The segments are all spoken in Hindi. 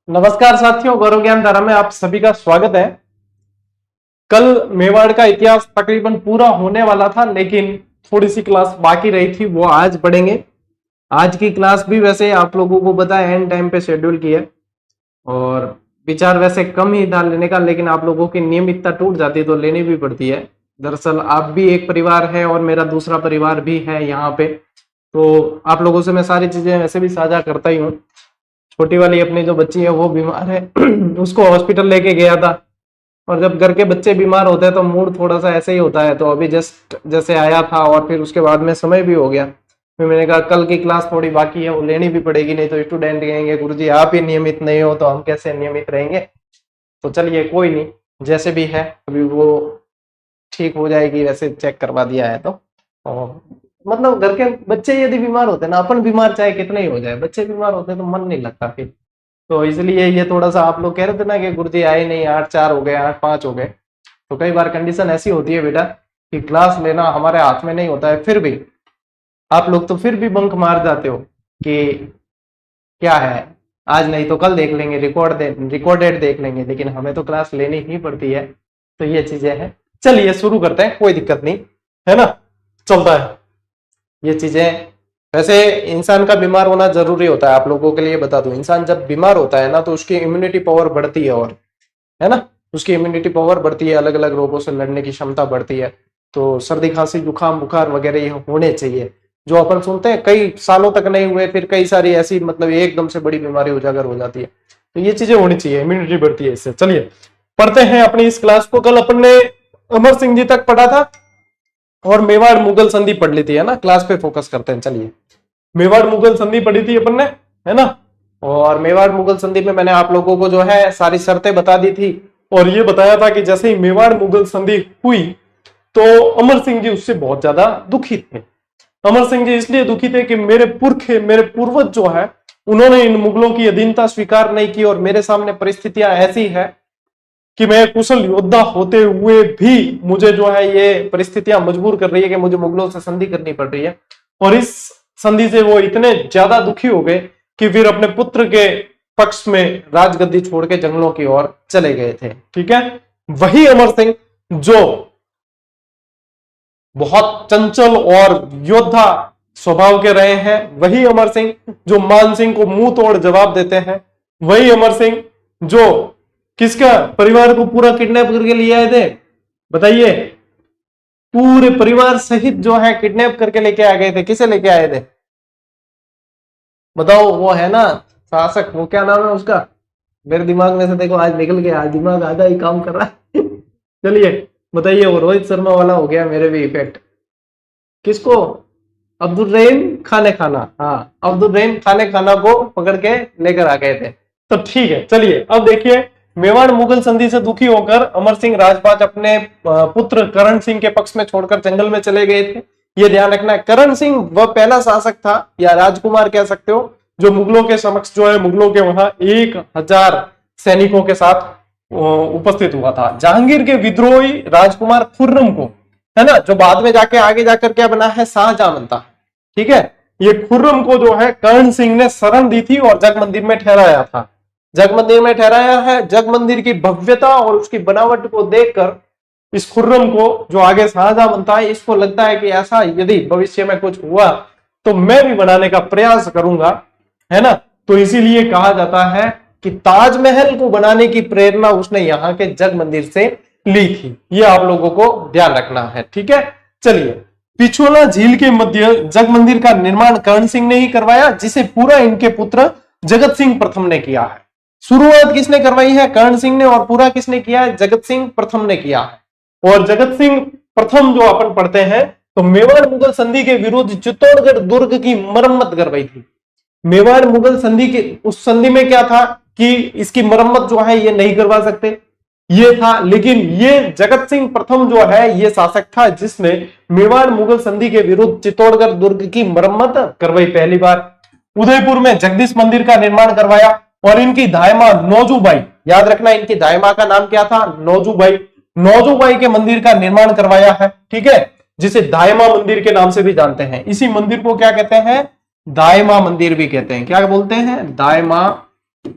नमस्कार साथियों, गौरव ज्ञान धारा में आप सभी का स्वागत है। कल मेवाड़ का इतिहास तकरीबन पूरा होने वाला था, लेकिन थोड़ी सी क्लास बाकी रही थी, वो आज पढ़ेंगे। आज की क्लास भी वैसे आप लोगों को पता है एंड टाइम पे शेड्यूल की है और विचार वैसे कम ही था लेने का, लेकिन आप लोगों की नियमितता टूट जाती है तो लेनी भी पड़ती है। दरअसल आप भी एक परिवार है और मेरा दूसरा परिवार भी है यहाँ पे, तो आप लोगों से मैं सारी चीजें वैसे भी साझा करता ही हूँ। छोटी वाली अपनी जो बच्ची है वो बीमार है उसको हॉस्पिटल लेके गया था, और जब घर के बच्चे बीमार होते हैं तो मूड थोड़ा सा ऐसे ही होता है। तो अभी जस्ट जैसे आया था और फिर उसके बाद में समय भी हो गया, फिर मैंने कहा कल की क्लास थोड़ी बाकी है, वो लेनी भी पड़ेगी, नहीं तो स्टूडेंट कहेंगे गुरुजी आप ही नियमित नहीं हो तो हम कैसे नियमित रहेंगे। तो चलिए कोई नहीं, जैसे भी है अभी वो ठीक हो जाएगी, वैसे चेक करवा दिया है तो। और मतलब घर के बच्चे यदि बीमार होते हैं ना, अपन बीमार चाहे कितने ही हो जाए, बच्चे बीमार होते हैं तो मन नहीं लगता फिर। तो इसलिए ये थोड़ा सा आप लोग कह रहे थे ना कि गुरुजी आए नहीं, 8-4 हो गए, 8-5 हो गए। तो कई बार कंडीशन ऐसी होती है बेटा कि क्लास लेना हमारे हाथ में नहीं होता है, फिर भी आप लोग तो फिर भी बंक मार जाते हो कि क्या है आज नहीं तो कल देख लेंगे, रिकॉर्डेड देख लेंगे, लेकिन हमें तो क्लास लेनी ही पड़ती है। तो ये चीजें हैं। चलिए शुरू करते हैं, कोई दिक्कत नहीं है ना, चलता है ये चीजें। वैसे इंसान का बीमार होना जरूरी होता है, आप लोगों के लिए बता दूं, इंसान जब बीमार होता है ना तो उसकी इम्यूनिटी पावर बढ़ती है, और है ना, उसकी इम्यूनिटी पावर बढ़ती है, अलग अलग रोगों से लड़ने की क्षमता बढ़ती है। तो सर्दी खांसी जुकाम बुखार वगैरह ये होने चाहिए, जो अपन सुनते हैं कई सालों तक नहीं हुए, फिर कई सारी ऐसी मतलब एकदम से बड़ी बीमारी उजागर हो जाती है। तो ये चीजें होनी चाहिए, इम्यूनिटी बढ़ती है इससे। चलिए पढ़ते हैं अपनी इस क्लास को। कल अपन ने अमर सिंह जी तक पढ़ा था और मेवाड़ मुगल संधि पढ़ ली थी, है ना। क्लास पे फोकस करते हैं। चलिए, मेवाड़ मुगल संधि पढ़ी थी अपन ने, है ना। और मेवाड़ मुगल संधि में मैंने आप लोगों को जो है सारी शर्तें बता दी थी, और ये बताया था कि जैसे ही मेवाड़ मुगल संधि हुई तो अमर सिंह जी उससे बहुत ज्यादा दुखी थे। अमर सिंह जी इसलिए दुखी थे कि मेरे पुरखे, मेरे पूर्वज जो है, उन्होंने इन मुगलों की अधीनता स्वीकार नहीं की, और मेरे सामने परिस्थितियां ऐसी है कि मैं कुशल योद्धा होते हुए भी मुझे जो है ये परिस्थितियां मजबूर कर रही है कि मुझे मुगलों से संधि करनी पड़ रही है। और इस संधि से वो इतने ज्यादा दुखी हो गए कि फिर अपने पुत्र के पक्ष में राजगद्दी छोड़ के जंगलों की ओर चले गए थे। ठीक है, वही अमर सिंह जो बहुत चंचल और योद्धा स्वभाव के रहे हैं, वही अमर सिंह जो मान सिंह को मुंह तोड़ जवाब देते हैं, वही अमर सिंह जो किसका परिवार को पूरा किडनैप करके लिए आए थे, बताइए, पूरे परिवार सहित जो है किडनैप करके लेके आ गए थे। किसे लेके आए थे बताओ? वो है ना शासक, वो क्या नाम है उसका, मेरे दिमाग में से देखो आज निकल गया, आज दिमाग आधा ही काम कर रहा है चलिए बताइए, वो रोहित शर्मा वाला हो गया मेरे भी इफेक्ट। किसको? अब्दुल रहीम खाने खाना, हाँ, अब्दुल रहीम खाने खाना को पकड़ के लेकर आ गए थे। तो ठीक है, चलिए अब देखिए, मेवाड़ मुगल संधि से दुखी होकर अमर सिंह राजपाट अपने पुत्र करण सिंह के पक्ष में छोड़कर जंगल में चले गए थे। ये ध्यान रखना है, करण सिंह वह पहला शासक था या राजकुमार कह सकते हो जो मुगलों के समक्ष जो है, मुगलों के वहां 1000 सैनिकों के साथ उपस्थित हुआ था। जहांगीर के विद्रोही राजकुमार खुर्रम को, है ना, जो बाद में जाके आगे जाकर क्या बना है, शाहजहां बनता। ठीक है, ये खुर्रम को जो है कर्ण सिंह ने शरण दी थी और जग मंदिर में ठहराया था। जग मंदिर में ठहराया है। जग मंदिर की भव्यता और उसकी बनावट को देखकर इस खुर्रम को, जो आगे शाहजहां बनता है, इसको लगता है कि ऐसा यदि भविष्य में कुछ हुआ तो मैं भी बनाने का प्रयास करूंगा, है ना। तो इसीलिए कहा जाता है कि ताजमहल को बनाने की प्रेरणा उसने यहाँ के जग मंदिर से ली थी। ये आप लोगों को ध्यान रखना है। ठीक है, चलिए, पिछोला झील के मध्य जग मंदिर का निर्माण कर्ण सिंह ने ही करवाया, जिसे पूरा इनके पुत्र जगत सिंह प्रथम ने किया है। शुरुआत किसने करवाई है? कर्ण सिंह ने, और पूरा किसने किया है? जगत सिंह प्रथम ने किया है। और जगत सिंह प्रथम जो अपन पढ़ते हैं, तो मेवाड़ मुगल संधि के विरुद्ध चित्तौड़गढ़ दुर्ग की मरम्मत करवाई थी। मेवाड़ मुगल संधि के उस संधि में क्या था कि इसकी मरम्मत जो है ये नहीं करवा सकते, ये था। लेकिन ये जगत सिंह प्रथम जो है ये शासक था जिसने मेवाड़ मुगल संधि के विरुद्ध चित्तौड़गढ़ दुर्ग की मरम्मत करवाई पहली बार। उदयपुर में जगदीश मंदिर का निर्माण करवाया, और इनकी दायमा नौजूबाई, याद रखना इनकी दायमा का नाम क्या था? नौजूबाई। नौजूबाई के मंदिर का निर्माण करवाया है। ठीक है, जिसे दायमा मंदिर के नाम से भी जानते हैं। इसी मंदिर को क्या कहते हैं? दायमा मंदिर भी कहते हैं। क्या बोलते हैं? दायमा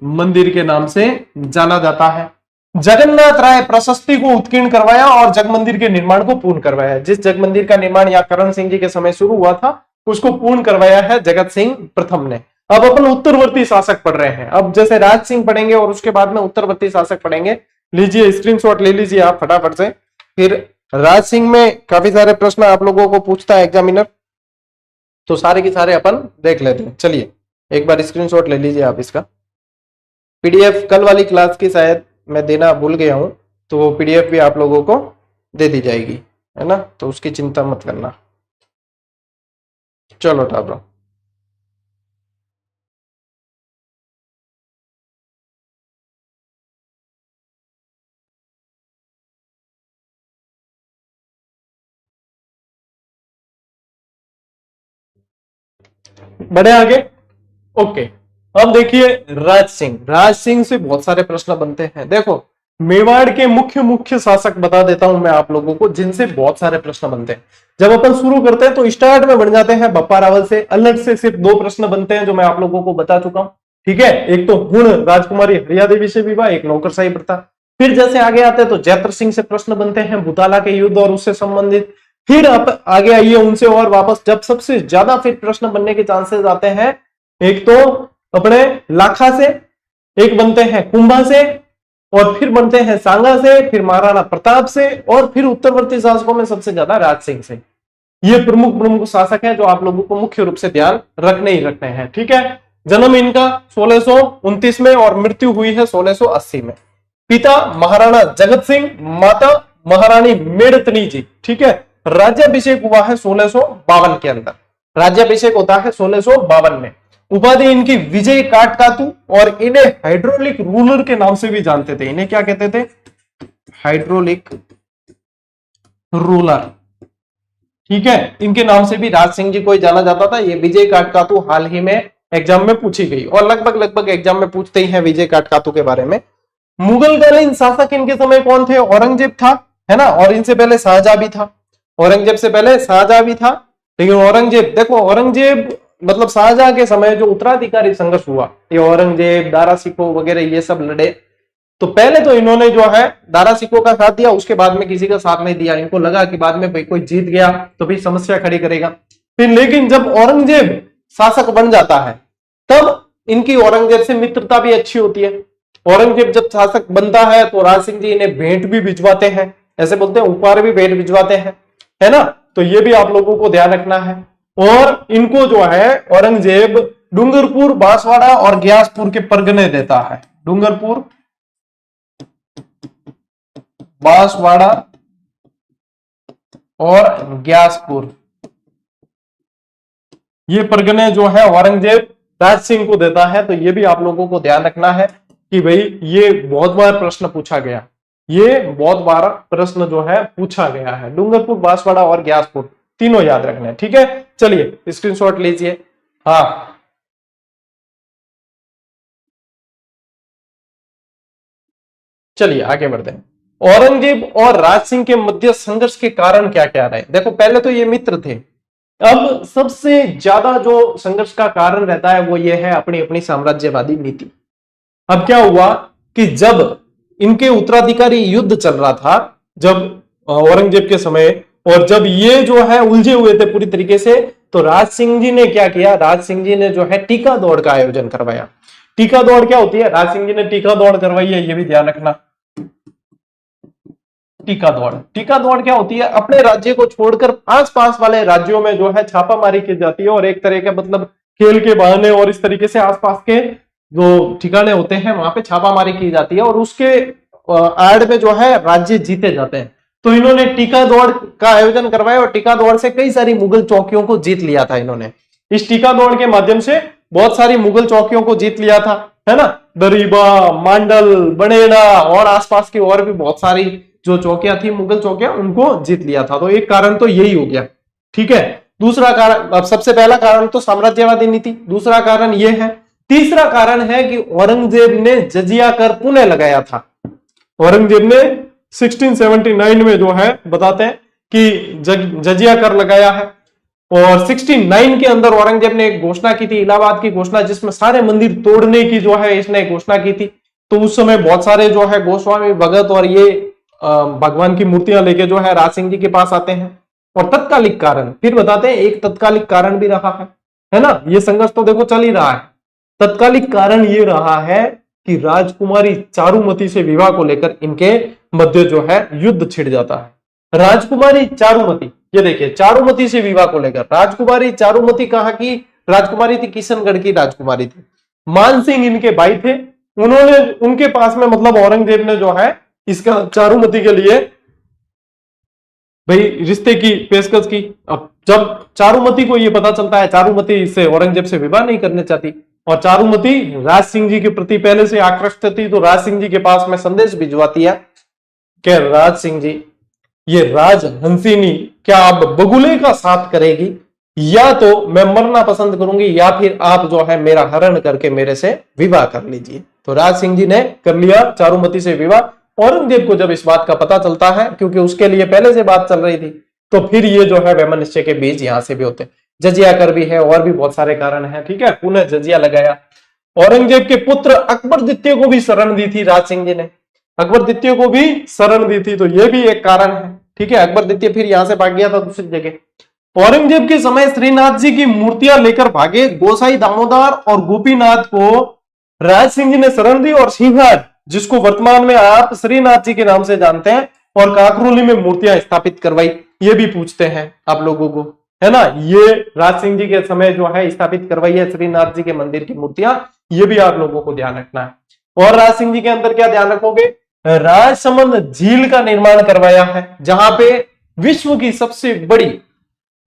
मंदिर के नाम से जाना जाता है। जगन्नाथ राय प्रशस्ति को उत्कीर्ण करवाया और जग मंदिर के निर्माण को पूर्ण करवाया। जिस जग मंदिर का निर्माण या करण सिंह जी के समय शुरू हुआ था उसको पूर्ण करवाया है जगत सिंह प्रथम ने। अब अपन उत्तरवर्ती शासक पढ़ रहे हैं। अब जैसे राज सिंह पढ़ेंगे और उसके बाद में उत्तरवर्ती शासक पढ़ेंगे। लीजिए स्क्रीनशॉट ले लीजिए आप फटाफट से। फिर राज सिंह में काफी सारे प्रश्न आप लोगों को पूछता है एग्जामिनर, तो सारे के सारे अपन देख लेते हैं। चलिए एक बार स्क्रीनशॉट ले लीजिए आप इसका। पीडीएफ कल वाली क्लास की शायद मैं देना भूल गया हूं, तो वो पीडीएफ भी आप लोगों को दे दी जाएगी, है ना, तो उसकी चिंता मत करना। चलो टाब्रो, बढ़े आगे। ओके, अब देखिए राज सिंह से बहुत सारे प्रश्न बनते हैं। देखो मेवाड़ के मुख्य मुख्य शासक बता देता हूं मैं आप लोगों को, जिनसे बहुत सारे प्रश्न बनते हैं। जब अपन शुरू करते हैं तो स्टार्ट में बन जाते हैं बप्पा रावल से। अलग से सिर्फ 2 प्रश्न बनते हैं जो मैं आप लोगों को बता चुका हूं, ठीक है। एक तो हुण राजकुमारी हरिया देवी से विवाह, एक नौकरशाही प्रथा। फिर जैसे आगे आते हैं तो जयत्र सिंह से प्रश्न बनते हैं, भूताला के युद्ध और उससे संबंधित। फिर आप आगे आइए उनसे और वापस, जब सबसे ज्यादा फिर प्रश्न बनने के चांसेस आते हैं, एक तो अपने लाखा से, एक बनते हैं कुंभा से, और फिर बनते हैं सांगा से, फिर महाराणा प्रताप से, और फिर उत्तरवर्ती शासकों में सबसे ज्यादा राज सिंह से। ये प्रमुख प्रमुख शासक हैं जो आप लोगों को मुख्य रूप से ध्यान रखने ही रखने हैं, ठीक है। जन्म इनका 1629 में और मृत्यु हुई है 1680 में। पिता महाराणा जगत सिंह, माता महारानी मेड़तनी जी, ठीक है। राज्याभिषेक हुआ है 1652 के अंदर, राज्याभिषेक होता है 1652 में। उपाधि इनकी विजय काटकातु, और इन्हें हाइड्रोलिक रूलर के नाम से भी जानते थे। इन्हें क्या कहते थे? हाइड्रोलिक रूलर, ठीक है। इनके नाम से भी राज सिंह जी को जाना जाता था। ये विजय काटकातु हाल ही में एग्जाम में पूछी गई, और लगभग एग्जाम में पूछते ही हैं विजय काटकातु के बारे में। मुगलकालीन शासक इनके समय कौन थे? औरंगजेब था, है ना, और इनसे पहले शाहजहां भी था। औरंगजेब से पहले शाहजहां भी था, लेकिन औरंगजेब, देखो औरंगजेब मतलब शाहजहां के समय जो उत्तराधिकारी संघर्ष हुआ, ये औरंगजेब, दारा सिकोह वगैरह ये सब लड़े। तो पहले तो इन्होंने जो है दारा सिकोह का साथ दिया, उसके बाद में किसी का साथ नहीं दिया। इनको लगा कि बाद में कोई जीत गया तो भी समस्या खड़ी करेगा। फिर लेकिन जब औरंगजेब शासक बन जाता है तब इनकी औरंगजेब से मित्रता भी अच्छी होती है। औरंगजेब जब शासक बनता है तो राज सिंह जी इन्हें भेंट भी भिजवाते हैं, ऐसे बोलते हैं, उपहार भी भेंट भिजवाते हैं, है ना। तो ये भी आप लोगों को ध्यान रखना है। और इनको जो है औरंगजेब डूंगरपुर, बांसवाड़ा और ग्यासपुर के परगने देता है। डूंगरपुर, बांसवाड़ा और ग्यासपुर, ये परगने जो है औरंगजेब राज सिंह को देता है। तो ये भी आप लोगों को ध्यान रखना है कि भाई ये बहुत बार प्रश्न पूछा गया, ये बहुत बार प्रश्न जो है पूछा गया है। डूंगरपुर, बांसवाड़ा और ग्यासपुर तीनों याद रखना है, ठीक है। चलिए स्क्रीनशॉट लीजिए। हाँ चलिए आगे बढ़ते हैं। औरंगजेब और राज सिंह के मध्य संघर्ष के कारण क्या क्या रहे? देखो पहले तो ये मित्र थे। अब सबसे ज्यादा जो संघर्ष का कारण रहता है वो ये है अपनी अपनी साम्राज्यवादी नीति। अब क्या हुआ कि जब इनके उत्तराधिकारी युद्ध चल रहा था, जब औरंगजेब के समय, और जब ये जो है उलझे हुए थे पूरी तरीके से, तो राज सिंह जी ने क्या किया? राज सिंह जी ने जो है टीका दौड़ का आयोजन करवाया। टीका दौड़ क्या होती है? राज सिंह जी ने टीका दौड़ करवाई है, ये भी ध्यान रखना। टीका दौड़ क्या होती है? अपने राज्य को छोड़कर आसपास वाले राज्यों में जो है छापामारी की जाती है, और एक तरह के मतलब खेल के बहाने और इस तरीके से आसपास के जो ठिकाने होते हैं वहां पे छापामारी की जाती है, और उसके आड़ में जो है राज्य जीते जाते हैं। तो इन्होंने टीका दौड़ का आयोजन करवाया, और टीका दौड़ से कई सारी मुगल चौकियों को जीत लिया था इन्होंने। इस टीका दौड़ के माध्यम से बहुत सारी मुगल चौकियों को जीत लिया था, है ना। दरीबा, मांडल, बनेड़ा और आसपास की और भी बहुत सारी जो चौकियां थी, मुगल चौकियां, उनको जीत लिया था। तो एक कारण तो यही हो गया, ठीक है। दूसरा कारण, अब सबसे पहला कारण तो साम्राज्यवादी नीति, दूसरा कारण यह है। तीसरा कारण है कि औरंगजेब ने जजिया कर पुनः लगाया था। औरंगजेब ने 1679 में जो है बताते हैं कि जजिया कर लगाया है। और 69 के अंदर औरंगजेब ने एक घोषणा की थी, इलाहाबाद की घोषणा, जिसमें सारे मंदिर तोड़ने की जो है इसने घोषणा की थी। तो उस समय बहुत सारे जो है गोस्वामी भगत और ये भगवान की मूर्तियां लेके जो है राज सिंह जी के पास आते हैं। और तत्कालिक कारण फिर बताते हैं, एक तत्कालिक कारण भी रहा है ना, ये संघर्ष तो देखो चल ही रहा है। तत्कालिक कारण ये रहा है कि राजकुमारी चारुमती से विवाह को लेकर इनके मध्य जो है युद्ध छिड़ जाता है। राजकुमारी चारुमती, ये देखिए, चारुमती से विवाह को लेकर, राजकुमारी चारुमती कहां की राजकुमारी थी? किशनगढ़ की राजकुमारी थी। मान सिंह इनके भाई थे, उन्होंने उनके पास में मतलब औरंगजेब ने जो है इसका चारुमती के लिए भाई रिश्ते की पेशकश की। अब जब चारुमती को यह पता चलता है, चारुमती इससे औरंगजेब से विवाह नहीं करना चाहती, और चारुमती राज सिंह जी के प्रति पहले से आकृष्ट थी, तो राज सिंह जी के पास में संदेश भिजवाती है कि राज सिंह जी, ये राज हंसिनी क्या आप बगुले का साथ करेगी, या तो मैं मरना पसंद करूंगी, या फिर आप जो है मेरा हरण करके मेरे से विवाह कर लीजिए। तो राज सिंह जी ने कर लिया चारुमती से विवाह। औरंगजेब को जब इस बात का पता चलता है, क्योंकि उसके लिए पहले से बात चल रही थी, तो फिर ये जो है वैमनस्य के बीज यहां से भी होते हैं। जजिया कर भी है, और भी बहुत सारे कारण हैं, ठीक है, पुनः जजिया लगाया। औरंगजेब के पुत्र अकबर द्वितीय को भी शरण दी थी राज सिंह जी ने, अकबर द्वितीय को भी शरण दी थी, तो यह भी एक कारण है, ठीक है। अकबर द्वितीय फिर यहां से भाग गया था दूसरी जगह। औरंगजेब के समय श्रीनाथ जी की मूर्तियां लेकर भागे गोसाई दामोदर और गोपीनाथ को राज सिंह जी ने शरण दी, और सिंहर, जिसको वर्तमान में आप श्रीनाथ जी के नाम से जानते हैं, और काकरोली में मूर्तियां स्थापित करवाई। ये भी पूछते हैं आप लोगों को, है ना, ये राज सिंह जी के समय जो है स्थापित करवाई है श्रीनाथ जी के मंदिर की मूर्तियां, ये भी आप लोगों को ध्यान रखना है। और राज सिंह जी के अंदर क्या ध्यान रखोगे? राजसमंद झील का निर्माण करवाया है, जहां पे विश्व की सबसे बड़ी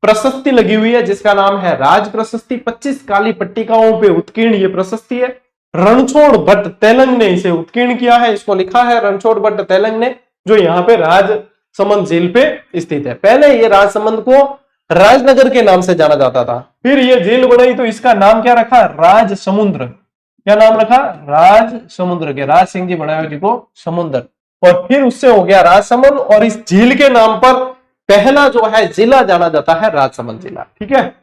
प्रशस्ति लगी हुई है, जिसका नाम है राज प्रशस्ति। 25 काली पट्टिकाओं पे उत्कीर्ण ये प्रशस्ति है। रणछोड़ भट्ट तेलंग ने इसे उत्कीर्ण किया है, इसको लिखा है रणछोड़ भट्ट तेलंग ने, जो यहाँ पे राजसमंद झील पे स्थित है। पहले ये राजसमंद को राजनगर के नाम से जाना जाता था, फिर ये झील बनाई तो इसका नाम क्या रखा? राज समुद्र। क्या नाम रखा? राज समुद्र के, राज सिंह जी बनाया जिसको समुद्र, और फिर उससे हो गया राजसमंद, और इस झील के नाम पर पहला जो है जिला जाना जाता है राजसमंद जिला, ठीक है।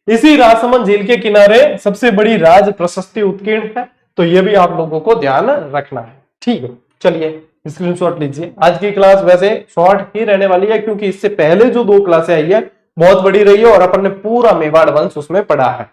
इसी राजसमंद झील के किनारे सबसे बड़ी राज प्रशस्ति उत्कीर्ण है, तो यह भी आप लोगों को ध्यान रखना है, ठीक है। चलिए स्क्रीनशॉट लीजिए। आज की क्लास वैसे शॉर्ट ही रहने वाली है, क्योंकि इससे पहले जो 2 क्लासें आई है बहुत बड़ी रही है, और अपन ने पूरा मेवाड़ वंश उसमें पढ़ा है।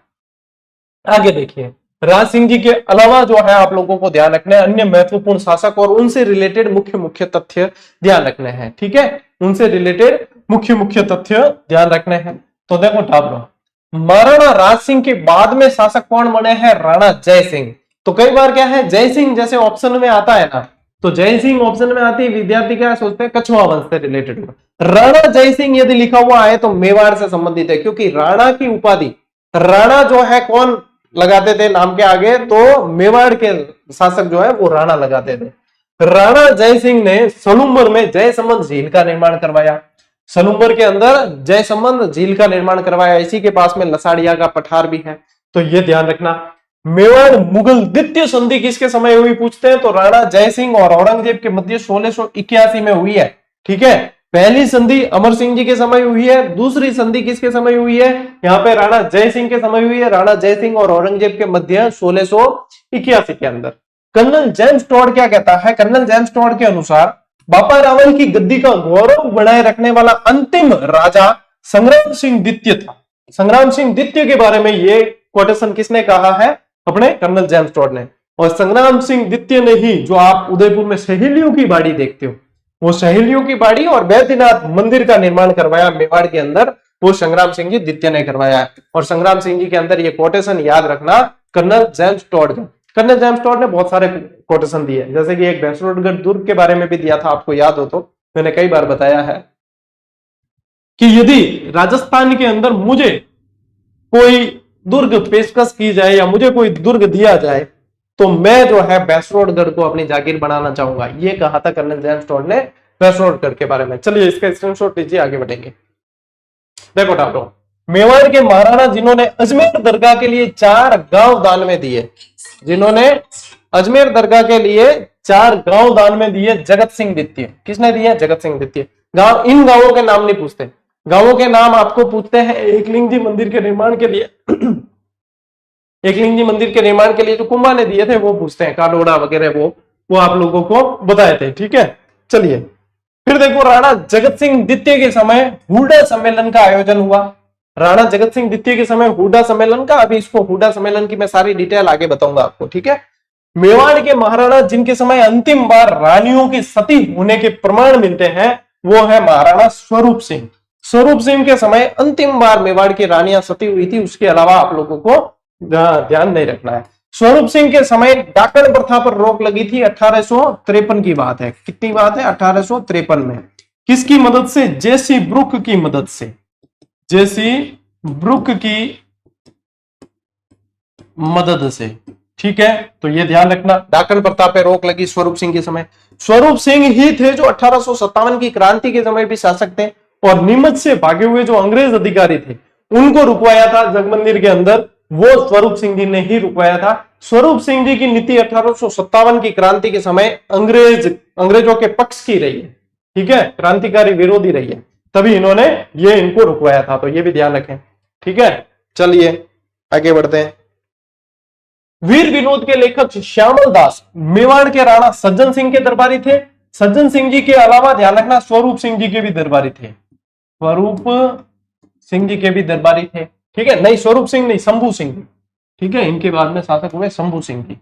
आगे देखिए, राज सिंह जी के अलावा जो है आप लोगों को ध्यान रखना है अन्य महत्वपूर्ण शासक और उनसे रिलेटेड मुख्य मुख्य तथ्य ध्यान रखने हैं, ठीक है। उनसे रिलेटेड मुख्य मुख्य तथ्य ध्यान रखने हैं। तो देखो ठाकुर, महाराणा राज सिंह के बाद में शासक कौन बने हैं? राणा जय सिंह। तो कई बार क्या है, जय सिंह जैसे ऑप्शन में आता है ना, तो जय सिंह ऑप्शन में आती है, विद्यार्थी क्या सोचते हैं? कछुआ वंश से रिलेटेड। राणा जय सिंह यदि लिखा हुआ है तो मेवाड़ से संबंधित है, क्योंकि राणा की उपाधि राणा जो है कौन लगाते थे नाम के आगे? तो मेवाड़ के शासक जो है वो राणा लगाते थे। राणा जय सिंह ने सलूम्बर में जयसमंद झील का निर्माण करवाया। सलूम्बर के अंदर जयसमंद झील का निर्माण करवाया। इसी के पास में लसाड़िया का पठार भी है, तो ये ध्यान रखना। मेवाड़ मुगल द्वितीय संधि किसके समय हुई पूछते हैं, तो राणा जय सिंह और औरंगजेब के मध्य 1681 में हुई है, ठीक है। पहली संधि अमर सिंह जी के समय हुई है, दूसरी संधि किसके समय हुई है? यहाँ पे राणा जय सिंह के समय हुई है, राणा जय सिंह और औरंगजेब के मध्य 1681 के अंदर। कर्नल जेम्स टॉड क्या कहता है? कर्नल जेम्स टॉड के अनुसार बापा रावल की गद्दी का गौरव बनाए रखने वाला अंतिम राजा संग्राम सिंह द्वितीय था। संग्राम सिंह द्वितीय के बारे में ये कोटेशन किसने कहा है? अपने कर्नल जेम्स टॉड ने। और संग्राम सिंह द्वितीय ने ही, जो आप उदयपुर में सहेलियों की बाड़ी देखते हो, वो सहेलियों की बाड़ी और बैद्यनाथ मंदिर का निर्माण करवाया मेवाड़ के अंदर, वो संग्राम सिंह जी द्वितीय ने करवाया है। और संग्राम सिंह जी के अंदर ये कोटेशन याद रखना, कर्नल जेम्स टॉड का। कर्नल जेम्स टॉड ने बहुत सारे कोटेशन दिए, जैसे कि एक भैंसरोडगढ़ दुर्ग के बारे में भी दिया था, आपको याद हो तो मैंने कई बार बताया है कि यदि राजस्थान के अंदर मुझे कोई दुर्ग पेशकश की जाए या मुझे कोई दुर्ग दिया जाए, तो मैं जो है भैंसरोडगढ़ को अपनी जागीर बनाना चाहूंगा, ये कहा था कर्नल जेम्स टॉड ने भैंसरोडगढ़ के बारे में। चलिए इसका स्क्रीनशॉट लीजिए, आगे बढ़ेंगे। देखो ठाकुर, मेवाड़ के महाराणा जिन्होंने अजमेर दरगाह के लिए 4 गांव दान में दिए, जिन्होंने अजमेर दरगाह के लिए 4 गांव दान में दिए, जगत सिंह द्वितीय। किसने दिए? जगत सिंह द्वितीय। गांव, इन गांवों के नाम नहीं पूछते, गांवों के नाम आपको पूछते हैं एकलिंग जी मंदिर के निर्माण के लिए एकलिंग जी मंदिर के निर्माण के लिए जो कुंभा ने दिए थे वो पूछते हैं, काडोड़ा वगैरह वो आप लोगों को बताए थे। ठीक है, चलिए फिर देखो, राणा जगत सिंह द्वितीय के समय हुडा सम्मेलन का आयोजन हुआ। राणा जगत सिंह द्वितीय के समय हुडा सम्मेलन का, अभी इसको हुडा सम्मेलन की मैं सारी डिटेल आगे बताऊंगा आपको। ठीक है, मेवाड़ के महाराणा जिनके समय अंतिम बार रानियों की सती होने के प्रमाण मिलते हैं वो है महाराणा स्वरूप सिंह। स्वरूप सिंह के समय अंतिम बार मेवाड़ की रानियां सती हुई थी, उसके अलावा आप लोगों को ध्यान नहीं रखना है। स्वरूप सिंह के समय डाकन प्रथा पर रोक लगी थी, 1853 की बात है। कितनी बात है? 1853 में। किसकी मदद से? जेसी ब्रुक की मदद से। जेसी ब्रुक की मदद से। ठीक है, तो ये ध्यान रखना, डाकन प्रथा पे रोक लगी स्वरूप सिंह के समय। स्वरूप सिंह ही थे जो 1857 की क्रांति के समय भी शासक थे, और नीमच से भागे हुए जो अंग्रेज अधिकारी थे उनको रुकवाया था जगमंदिर के अंदर, वो स्वरूप सिंह जी ने ही रुकवाया था। स्वरूप सिंह जी की नीति 1857 की क्रांति के समय अंग्रेजों के पक्ष की रही है। ठीक है, क्रांतिकारी विरोधी रही है, तभी इन्होंने ये इनको रुकवाया था, तो ये भी ध्यान रखें। ठीक है, चलिए आगे बढ़ते हैं। वीर विनोद के लेखक श्यामल दास मेवाड़ के राणा सज्जन सिंह के दरबारी थे। सज्जन सिंह जी के अलावा ध्यान रखना स्वरूप सिंह जी के भी दरबारी थे। स्वरूप सिंह जी के भी दरबारी थे। ठीक है, नहीं स्वरूप सिंह नहीं, शंभू सिंह। ठीक है, इनके बाद में शासक हुए शंभू सिंह जी।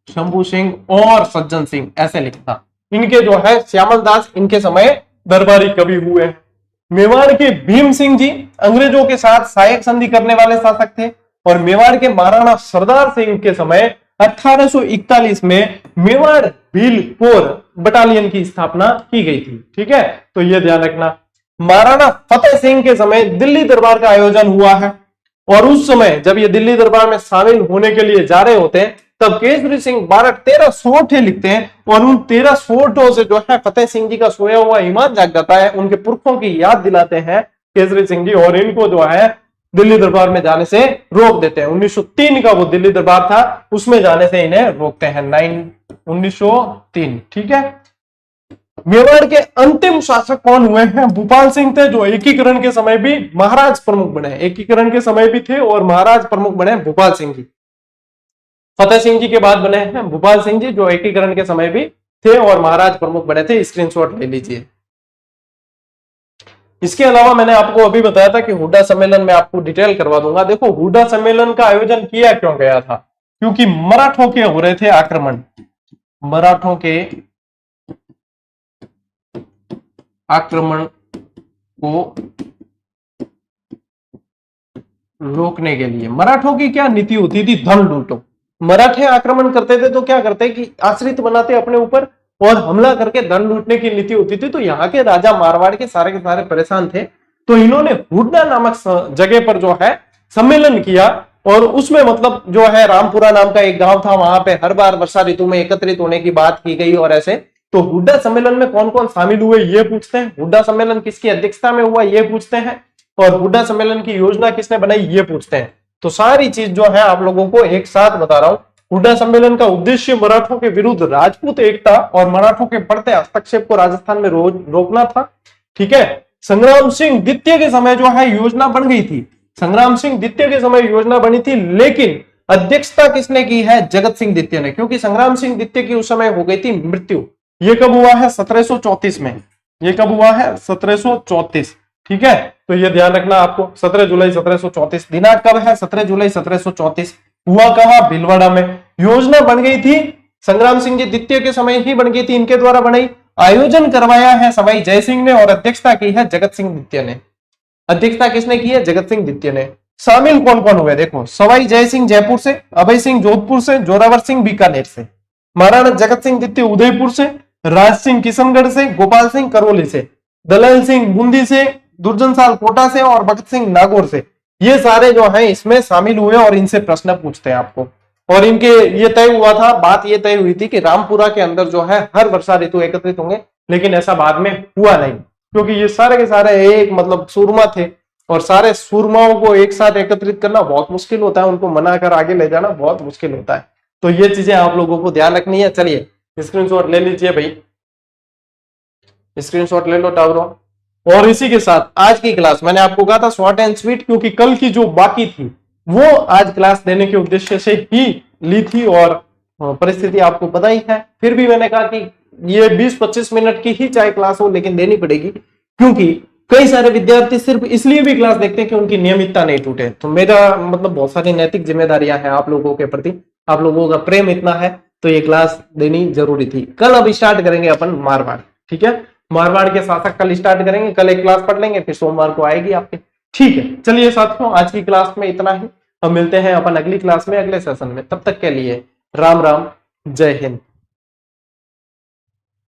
शंभू सिंह और सज्जन सिंह ऐसे लिखता। इनके जो है श्यामल दास, इनके समय दरबारी कवि हुए। मेवाड़ के भीम सिंह जी अंग्रेजों के साथ सहायक संधि करने वाले शासक थे, और मेवाड़ के महाराणा सरदार सिंह के समय 1841 में मेवाड़ भील कोर बटालियन की स्थापना की गई थी। ठीक है, तो यह ध्यान रखना। महाराणा फतेह सिंह के समय दिल्ली दरबार का आयोजन हुआ है, और उस समय जब ये दिल्ली दरबार में शामिल होने के लिए जा रहे होते हैं तब केसरी सिंह 13 सोठे लिखते हैं, और उन 13 सोठों से जो है फतेह सिंह जी का सोया हुआ ईमान जाग जाता है, उनके पुरखों की याद दिलाते हैं केसरी सिंह जी, और इनको जो है दिल्ली दरबार में जाने से रोक देते हैं। 1903 का वो दिल्ली दरबार था, उसमें जाने से इन्हें रोकते हैं 1903। ठीक है, मेवाड़ के अंतिम शासक कौन हुए हैं? भूपाल सिंह थे, जो एकीकरण के समय भी महाराज प्रमुख बने। एकीकरण के समय भी थे और महाराज प्रमुख बने भूपाल सिंह जी। फतेह सिंह जी के बाद बने हैं भूपाल सिंह जी, जो एकीकरण के समय भी थे और महाराज प्रमुख बने थे। स्क्रीनशॉट ले लीजिए। इसके अलावा मैंने आपको अभी बताया था कि हुडा सम्मेलन में आपको डिटेल करवा दूंगा। देखो, हुडा सम्मेलन का आयोजन किया क्यों गया था? क्योंकि मराठों के हो रहे थे आक्रमण। मराठों के आक्रमण को रोकने के लिए। मराठों की क्या नीति होती थी? धन लूटो। मराठे आक्रमण करते थे तो क्या करते कि आश्रित बनाते अपने ऊपर और हमला करके धन लूटने की नीति होती थी। तो यहाँ के राजा मारवाड़ के सारे परेशान थे, तो इन्होंने हुड्डा नामक जगह पर जो है सम्मेलन किया, और उसमें मतलब जो है रामपुरा नाम का एक गांव था, वहां पे हर बार वर्षा ऋतु में एकत्रित होने की बात की गई। और ऐसे तो हुड्डा सम्मेलन में कौन कौन शामिल हुए ये पूछते हैं, हुड्डा सम्मेलन किसकी अध्यक्षता में हुआ ये पूछते हैं, और हुड्डा सम्मेलन की योजना किसने बनाई ये पूछते हैं। तो सारी चीज जो है आप लोगों को एक साथ बता रहा हूं। हुड्डा सम्मेलन का उद्देश्य मराठों के विरुद्ध राजपूत एकता और मराठों के बढ़ते हस्तक्षेप को राजस्थान में रोकना था। ठीक है, संग्राम सिंह द्वितीय के समय जो है योजना बन गई थी। संग्राम सिंह द्वितीय के समय योजना बनी थी, लेकिन अध्यक्षता किसने की है? जगत सिंह द्वितीय ने, क्योंकि संग्राम सिंह द्वितीय की उस समय हो गई थी मृत्यु। ये कब हुआ है? 1734 में। ये कब हुआ है? 1734। ठीक है, तो ये ध्यान रखना आपको। 17 जुलाई 1734 दिनांक कब है? 17 जुलाई 1734। हुआ कहां? भीलवाड़ा में। योजना बन गई थी, संग्राम सिंह जी द्वितीय के समय ही बन गई थी, इनके द्वारा बनाई। आयोजन करवाया है सवाई जय सिंह ने, और अध्यक्षता की है जगत सिंह द्वितीय ने। अध्यक्षता किसने की है? जगत सिंह द्वितीय ने। शामिल कौन कौन हुए? देखो, सवाई जय सिंह जयपुर से, अभय सिंह जोधपुर से, जोरावर सिंह बीकानेर से, महाराणा जगत सिंह द्वितीय उदयपुर से, राज सिंह किशनगढ़ से, गोपाल सिंह करौली से, दलाल सिंह बूंदी से, दुर्जन साल कोटा से, और भगत सिंह नागौर से। ये सारे जो हैं इसमें शामिल हुए, और इनसे प्रश्न पूछते हैं आपको। और इनके ये तय हुआ था, बात ये तय हुई थी कि रामपुरा के अंदर जो है हर वर्षा ऋतु एकत्रित होंगे, लेकिन ऐसा बाद में हुआ नहीं, क्योंकि ये सारे के सारे एक मतलब सूरमा थे, और सारे सूरमाओं को एक साथ एकत्रित करना बहुत मुश्किल होता है, उनको मना कर आगे ले जाना बहुत मुश्किल होता है। तो ये चीजें आप लोगों को ध्यान रखनी है। चलिए स्क्रीनशॉट ले लीजिए भाई। स्क्रीनशॉट ले लो टावरों। और इसी के साथ आज की क्लास मैंने आपको कहा था शॉर्ट एंड स्वीट, क्योंकि कल की जो बाकी थी वो आज क्लास देने के उद्देश्य से ही ली थी, और परिस्थिति आपको पता ही है। फिर भी मैंने कहा कि ये 20-25 मिनट की ही चाहे क्लास हो लेकिन देनी पड़ेगी, क्योंकि कई सारे विद्यार्थी सिर्फ इसलिए भी क्लास देखते हैं कि उनकी नियमितता नहीं टूटे। तो मेरा मतलब बहुत सारी नैतिक जिम्मेदारियां हैं आप लोगों के प्रति, आप लोगों का प्रेम इतना है तो ये क्लास देनी जरूरी थी। कल अब स्टार्ट करेंगे अपन मारवाड़, ठीक है, मारवाड़ के शासक कल स्टार्ट करेंगे, कल एक क्लास पढ़ लेंगे, फिर सोमवार को आएगी आपके। ठीक है, चलिए साथियों आज की क्लास में इतना ही। हम मिलते हैं अपन अगली क्लास में अगले सेशन में, तब तक के लिए राम राम, जय हिंद।